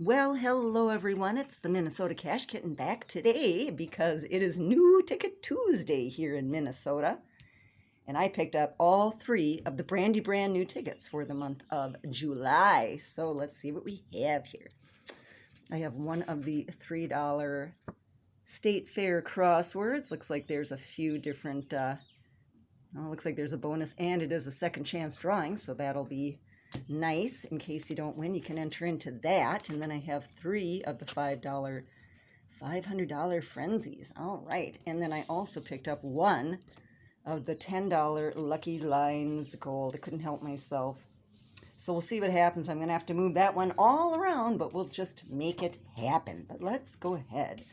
Well, hello everyone. It's the Minnesota Cash Kitten back today because it is New Ticket Tuesday here in Minnesota. And I picked up all three of the brand new tickets for the month of July. So let's see what we have here. I have one of the $3 State Fair crosswords. Looks like there's a few different, looks like there's a bonus and it is a second chance drawing. So that'll be nice. In case you don't win, you can enter into that. And then I have three of the $500 frenzies. All right. And then I also picked up one of the $10 Lucky Lines Gold. I couldn't help myself. So we'll see what happens. I'm going to have to move that one all around, but we'll just make it happen. But let's go ahead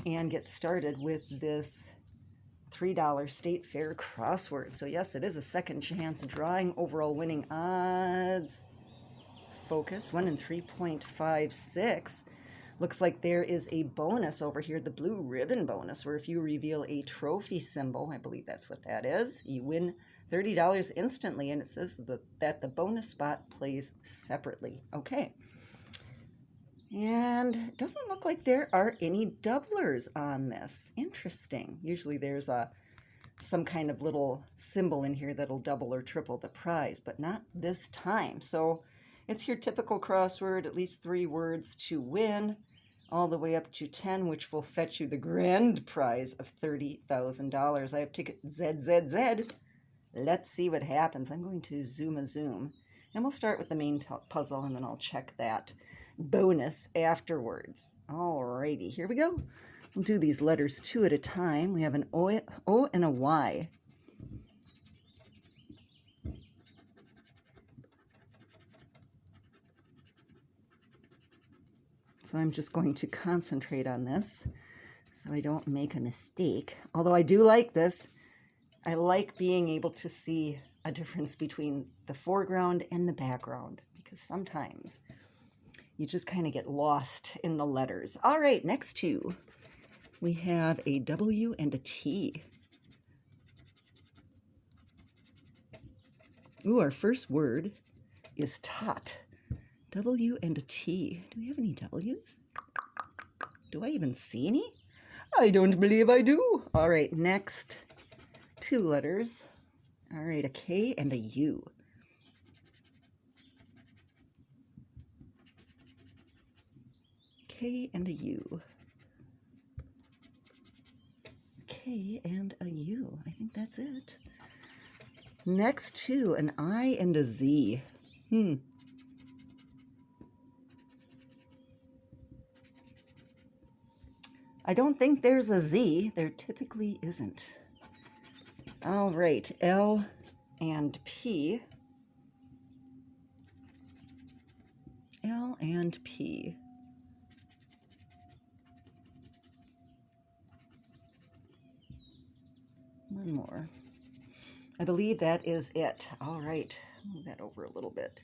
and get started with this $3 State Fair crossword. So yes, it is a second chance drawing. Overall winning odds. Focus, 1 in 3.56. Looks like there is a bonus over here, the blue ribbon bonus, where if you reveal a trophy symbol, I believe that's what that is, you win $30 instantly, and it says that the bonus spot plays separately. Okay. And it doesn't look like there are any doublers on this. Interesting. Usually there's some kind of little symbol in here that'll double or triple the prize, but not this time. So it's your typical crossword, at least 3 words to win, all the way up to 10, which will fetch you the grand prize of $30,000. I have ticket ZZZ. Let's see what happens. I'm going to zoom a zoom, and we'll start with the main puzzle, and then I'll check that bonus afterwards. Alrighty, here we go. We'll do these letters 2 at a time. We have an O and a Y. So I'm just going to concentrate on this so I don't make a mistake. Although I do like this. I like being able to see a difference between the foreground and the background, because sometimes you just kind of get lost in the letters. All right, next two. We have a W and a T. Ooh, our first word is tot. W and a T. Do we have any W's? Do I even see any? I don't believe I do. All right, next 2 letters. All right, a K and a U. K and a U. K and a U. I think that's it. Next 2, an I and a Z. I don't think there's a Z. There typically isn't. All right, L and P. L and P. One more. I believe that is it. All right, move that over a little bit.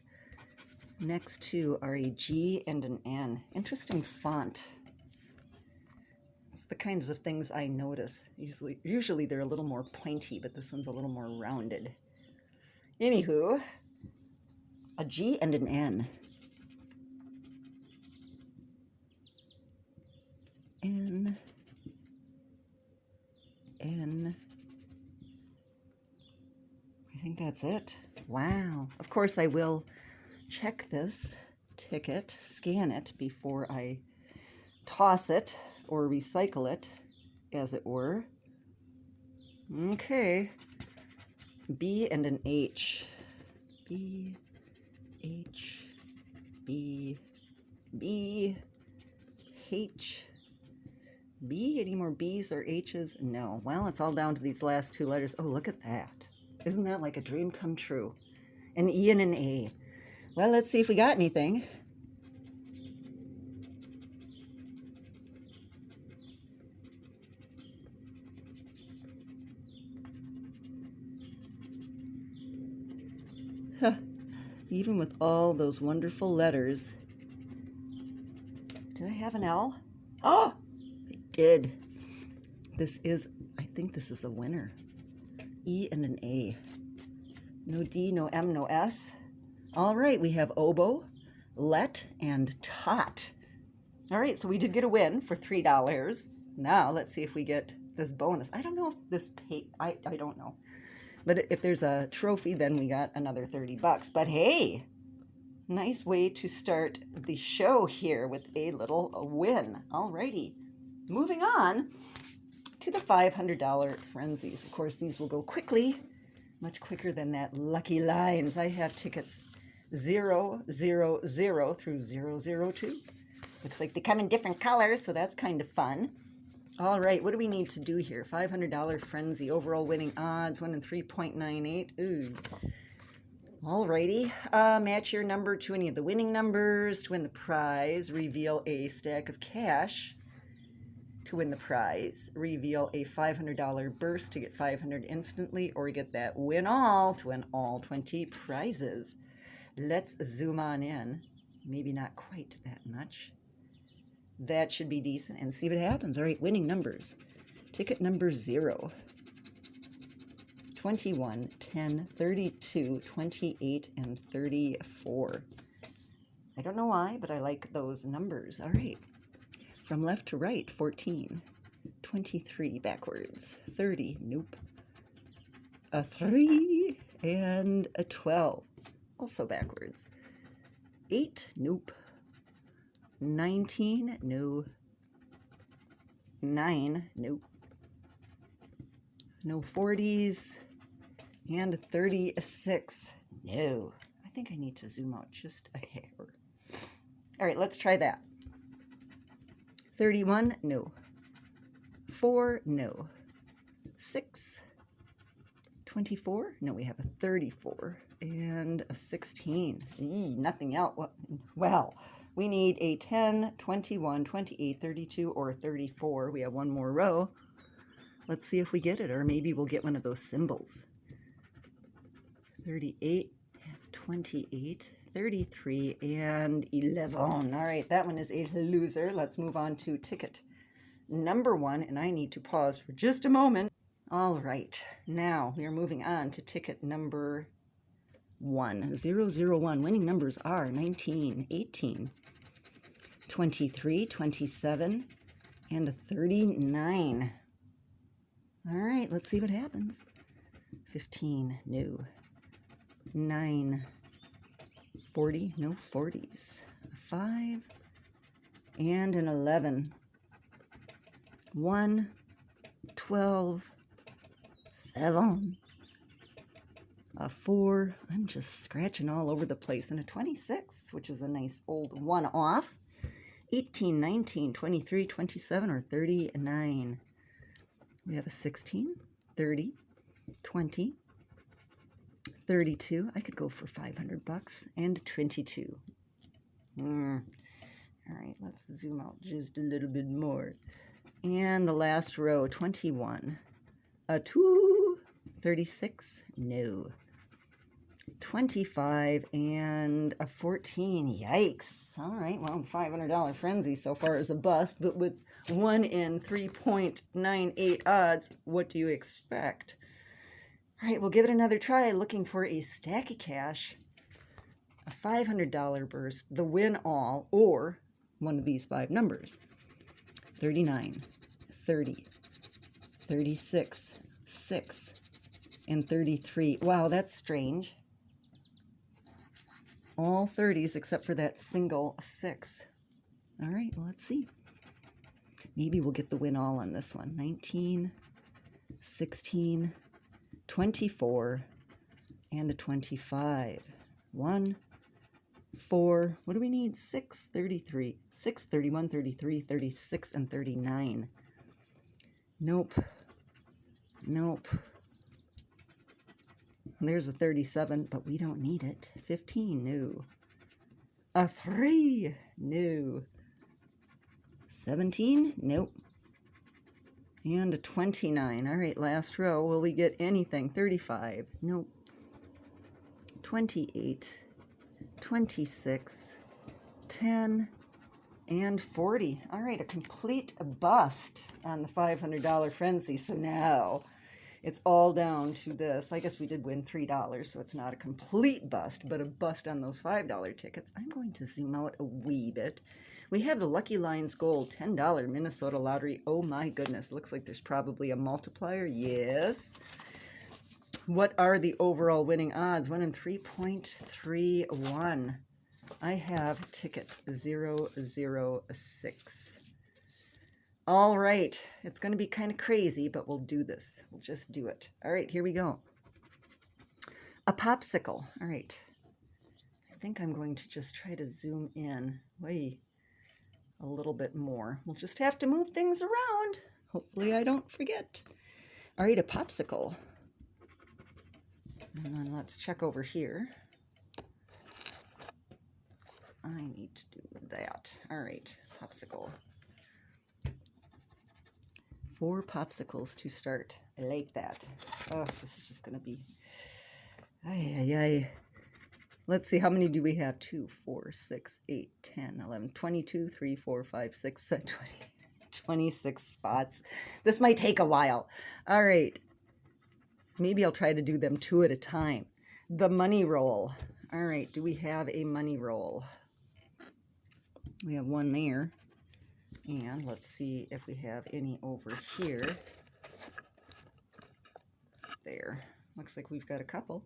Next 2 are a G and an N. Interesting font. It's the kinds of things I notice. Usually they're a little more pointy, but this one's a little more rounded. Anywho, a G and an N. N. N. I think that's it. Wow. Of course, I will check this ticket, scan it before I toss it or recycle it, as it were. Okay. B and an H. B, H, B, B, H, B. Any more B's or H's? No. Well, it's all down to these last 2 letters. Oh, look at that. Isn't that like a dream come true? An E and an A. Well, let's see if we got anything. Huh. Even with all those wonderful letters. Did I have an L? Oh, I did. I think this is a winner. E and an A. No D, no M, no S. All right, we have oboe, Let and Tot. All right, so we did get a win for $3. Now let's see if we get this bonus. I don't know if this I don't know. But if there's a trophy, then we got another 30 bucks. But hey, nice way to start the show here with a little win. All righty, moving on to the $500 frenzies. Of course, these will go quickly, much quicker than that lucky lines. I have tickets 000 through 002. Looks like they come in different colors, so that's kind of fun. All right, what do we need to do here? $500 frenzy, overall winning odds, 1 in 3.98. Ooh. All righty, match your number to any of the winning numbers to win the prize. Reveal a stack of cash to win the prize. Reveal a $500 burst to get 500 instantly, or get that win all to win all 20 prizes. Let's zoom on in. Maybe not quite that much. That should be decent, and see what happens. All right, winning numbers. Ticket number 0, 21, 10, 32, 28, and 34. I don't know why, but I like those numbers. All right. From left to right, 14, 23 backwards, 30, nope, a 3, and a 12, also backwards, 8, nope, 19, no, 9, nope, no 40s, and 36, no. I think I need to zoom out just a hair. All right, let's try that. 31, no. 4, no. 6, 24, no, we have a 34, and a 16. Nothing else. Well, we need a 10, 21, 28, 32, or 34. We have one more row. Let's see if we get it, or maybe we'll get one of those symbols. 38, 28, 33, and 11. All right, that one is a loser. Let's move on to ticket number 1, and I need to pause for just a moment. All right, now we are moving on to ticket number 1, 001. Winning numbers are 19, 18, 23, 27, and 39. All right, let's see what happens. 15, no. 9, 40, no 40s. 5, and an 11. 1, 12, 7, a 4, I'm just scratching all over the place, and a 26, which is a nice old one-off. 18, 19, 23, 27, or 39. We have a 16, 30, 20, 32. I could go for 500 bucks, and 22. All right, let's zoom out just a little bit more. And the last row, 21. A 2, 36, no. 25, and a 14. Yikes. All right, well, $500 frenzy so far is a bust, but with 1 in 3.98 odds, what do you expect? All right, we'll give it another try, looking for a stack of cash, a $500 burst, the win all, or one of these 5 numbers. 39, 30, 36, 6, and 33. Wow, that's strange. All 30s except for that single 6. All right, well, let's see. Maybe we'll get the win all on this one. 19, 16, 24, and a 25. 1, 4, what do we need? 6, 33, 6, 31, 33, 36, and 39. Nope. Nope. There's a 37, but we don't need it. 15, no. A 3, no. 17, nope. And a 29. All right, last row. Will we get anything? 35, nope. 28, 26, 10, and 40. All right, a complete bust on the $500 frenzy. So now It's all down to this. I guess we did win $3, so it's not a complete bust, but a bust on those $5 tickets. I'm going to zoom out a wee bit. We have the Lucky Lines Gold $10 Minnesota Lottery. Oh my goodness, looks like there's probably a multiplier. Yes. What are the overall winning odds? 1 in 3.31. I have ticket 006. All right, it's going to be kind of crazy, but we'll do this. We'll just do it. All right, here we go. A popsicle. All right. I think I'm going to just try to zoom in way a little bit more. We'll just have to move things around. Hopefully I don't forget. All right, a popsicle. And then let's check over here. I need to do that. All right, popsicle. 4 popsicles to start. I like that. Oh, this is just going to be... Ay. Let's see, how many do we have? 2, 4, 6, 8, 10, 11, 22, 3, 4, 5, 6, 7, 20, 26 spots. This might take a while. All right. Maybe I'll try to do them 2 at a time. The money roll. All right, do we have a money roll? We have 1 there. And let's see if we have any over here. There. Looks like we've got a couple.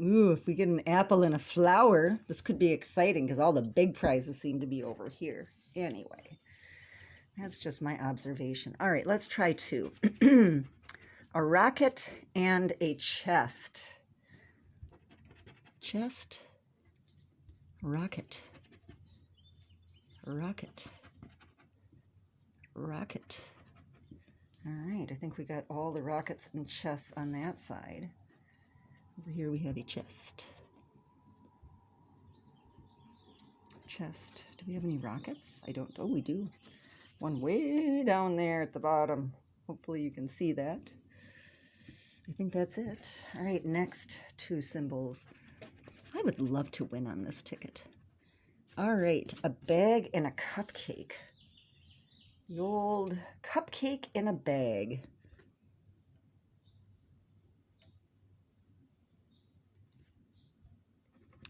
Ooh, if we get an apple and a flower, this could be exciting because all the big prizes seem to be over here. Anyway, that's just my observation. All right, let's try 2. A rocket and a chest. Chest, rocket. Rocket. Rocket. All right, I think we got all the rockets and chests on that side. Over here we have a chest. Chest. Do we have any rockets? I don't. Oh, we do. One way down there at the bottom. Hopefully you can see that. I think that's it. All right, next 2 symbols. I would love to win on this ticket. All right, a bag and a cupcake. The old cupcake in a bag.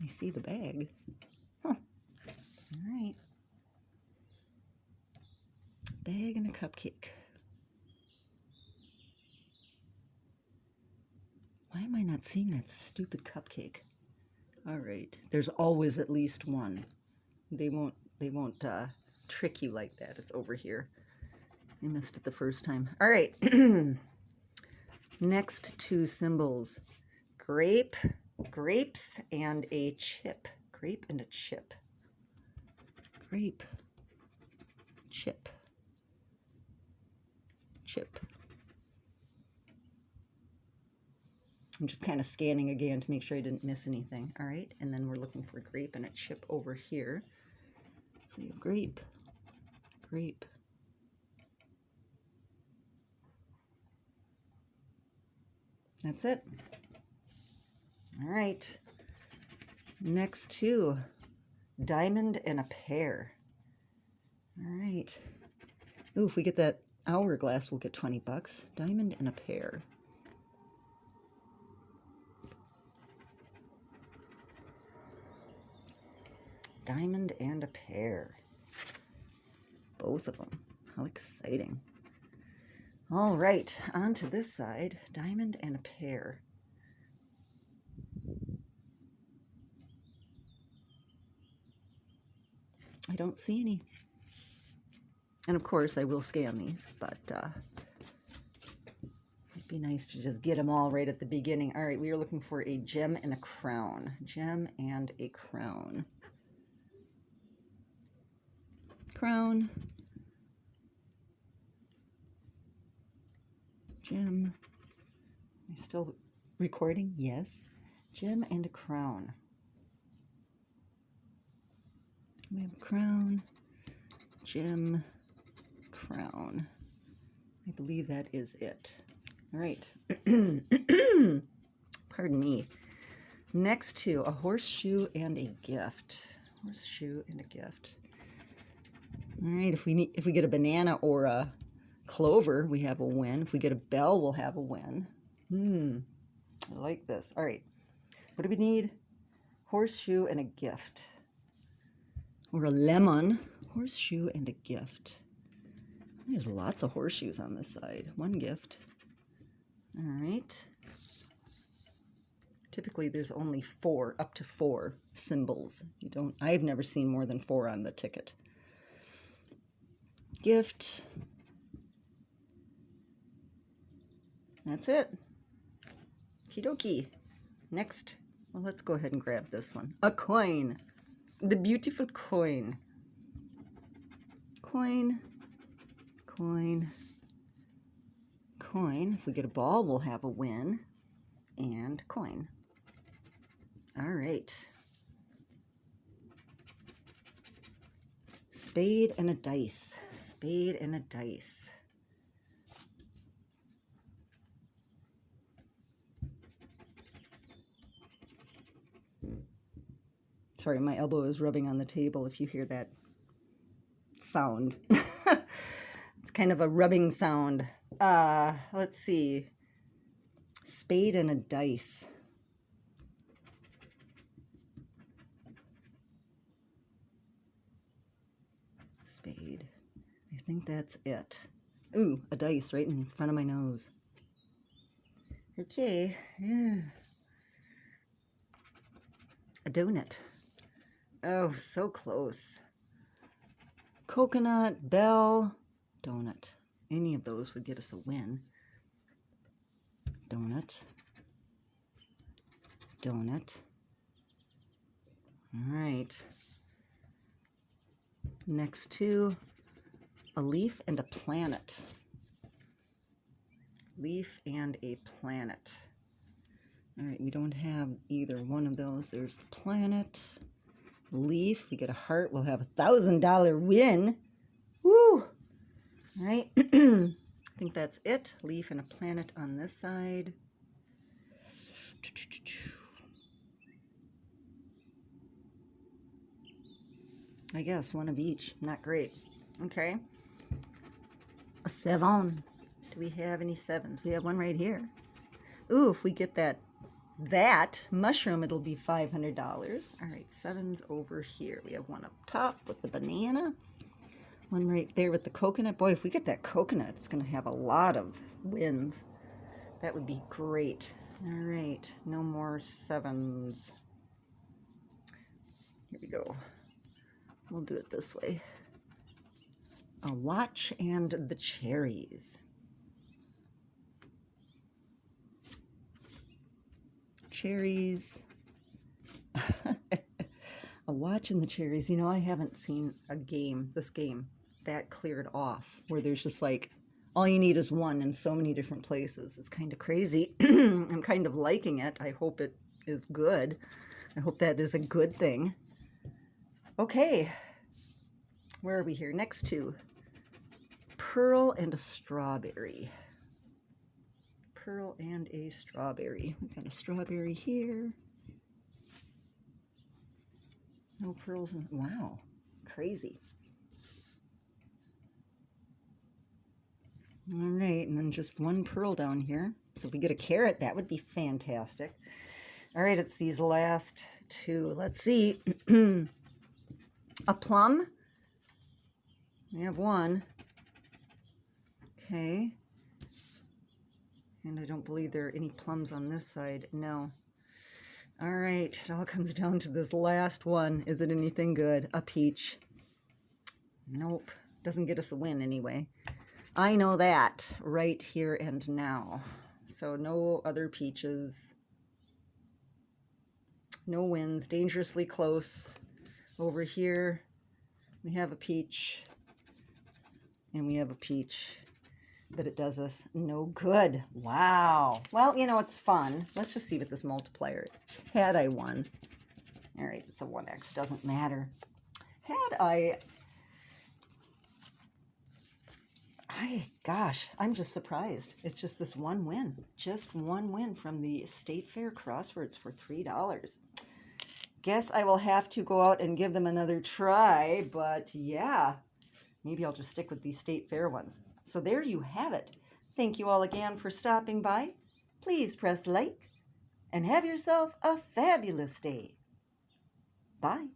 I see the bag. Huh. All right. Bag and a cupcake. Why am I not seeing that stupid cupcake? All right. There's always at least one. They won't trick you like that. It's over here. I missed it the first time. All right. Next 2 symbols. Grapes, and a chip. Grape and a chip. Grape, chip. Chip. I'm just kind of scanning again to make sure I didn't miss anything. All right. And then we're looking for grape and a chip over here. So we have grape. That's it. All right. Next 2. Diamond and a pear. All right. Ooh, if we get that hourglass, we'll get 20 bucks. Diamond and a pear. Diamond and a pear. Both of them. How exciting. All right, on to this side. Diamond and a pear. I don't see any. And of course, I will scan these, but it'd be nice to just get them all right at the beginning. All right, we are looking for a gem and a crown. Gem and a crown. Crown. Gem. Am I still recording? Yes. Gem and a crown. We have a crown, gem, crown. I believe that is it. All right. Pardon me. Next 2, a horseshoe and a gift. Horseshoe and a gift. All right, if we get a banana or a Clover, we have a win. If we get a bell, we'll have a win. I like this. All right. What do we need? Horseshoe and a gift. Or a lemon. Horseshoe and a gift. There's lots of horseshoes on this side. One gift. All right. Typically, there's only 4, up to 4 symbols. I've never seen more than 4 on the ticket. Gift. That's it. Okie dokie. Next. Well, let's go ahead and grab this one. A coin. The beautiful coin. Coin. Coin. Coin. If we get a ball, we'll have a win. And coin. All right. Spade and a dice. Spade and a dice. Sorry, my elbow is rubbing on the table if you hear that sound. It's kind of a rubbing sound. Let's see. Spade and a dice. Spade. I think that's it. Ooh, a dice right in front of my nose. Okay. Yeah. A donut. Oh, so close. Coconut, bell, donut. Any of those would get us a win. Donut. Donut. All right. Next two, a leaf and a planet. Leaf and a planet. All right, we don't have either one of those. There's the planet. Leaf, we get a heart, we'll have $1,000 win. Woo! All right, I think that's it. Leaf and a planet on this side. I guess one of each. Not great. Okay. A 7. Do we have any 7s? We have one right here. Ooh, if we get that mushroom, it'll be $500. All right, 7's over here. We have one up top with the banana. One right there with the coconut. Boy, if we get that coconut, it's going to have a lot of wins. That would be great. All right, no more 7s. Here we go. We'll do it this way. A watch and the cherries. Cherries. A watch and the cherries. You know, I haven't seen this game that cleared off, where there's just like, all you need is one in so many different places. It's kind of crazy. I'm kind of liking it. I hope it is good. I hope that is a good thing. Okay. Where are we here? Next two. Pearl and a strawberry. Pearl and a strawberry. We've got a strawberry here. No pearls. Wow. Crazy. All right, and then just one pearl down here. So if we get a carrot, that would be fantastic. All right, it's these last two. Let's see. A plum. We have one. Okay. And I don't believe there are any plums on this side. No. All right, it all comes down to this last one. Is it anything good? A peach. Nope. Doesn't get us a win anyway. I know that right here and now. So no other peaches. No wins. Dangerously close. Over here, we have a peach. And we have a peach. But it does us no good. Wow. Well, you know, it's fun. Let's just see what this multiplier is. Had I won. All right, it's a 1x. Doesn't matter. Gosh, I'm just surprised. It's just this one win. Just one win from the State Fair Crosswords for $3. Guess I will have to go out and give them another try. But yeah, maybe I'll just stick with these State Fair ones. So there you have it. Thank you all again for stopping by. Please press like and have yourself a fabulous day. Bye.